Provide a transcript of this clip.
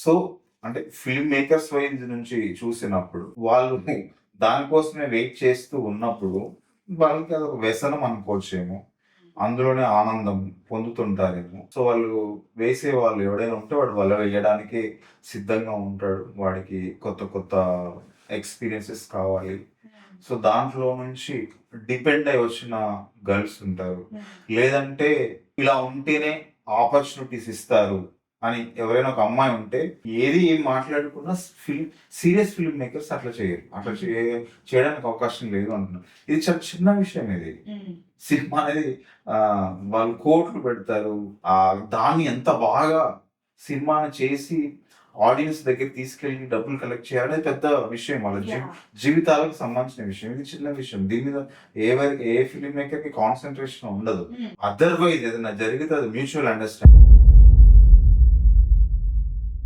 So అంటే film makers wise నుంచి చూసినప్పుడు వాళ్ళు దానికోసమే వెయిట్ చేస్తూ ఉన్నప్పుడు వాళ్ళకి అదొక వ్యసనం అనుకోవచ్చేమో. అందులోనే ఆనందం పొందుతుంటారేమో. సో వాళ్ళు వేసే వాళ్ళు ఎవడైనా ఉంటే వాడు వల వేయడానికి సిద్ధంగా ఉంటాడు. వాడికి కొత్త కొత్త ఎక్స్‌పీరియన్సెస్ కావాలి. సో దాంట్లో నుంచి డిపెండ్ అయ్యి వచ్చిన గర్ల్స్ ఉంటారు. లేదంటే ఇలా ఉంటేనే ఆపర్చునిటీస్ ఇస్తారు అని ఎవరైనా ఒక అమ్మాయి ఉంటే ఏది ఏం మాట్లాడకుండా సీరియస్ ఫిల్మ్ మేకర్స్ అట్లా చేయరు. అట్లా చేయడానికి అవకాశం లేదు అంటున్నారు. ఇది చాలా చిన్న విషయం ఇది. సినిమా అనేది వాళ్ళు కోట్లు పెడతారు. దాన్ని ఎంత బాగా సినిమాని చేసి ఆడియన్స్ దగ్గర తీసుకెళ్ళి డబ్బులు కలెక్ట్ చేయాలనేది పెద్ద విషయం. వాళ్ళ జీవితాలకు సంబంధించిన విషయం. ఇది చిన్న విషయం. దీని మీద ఏ ఫిల్మ్ మేకర్ కి కాన్సన్ట్రేషన్ ఉండదు. అదర్వైజ్ ఏదైనా జరిగితే అది మ్యూచువల్ అండర్స్టాండింగ్.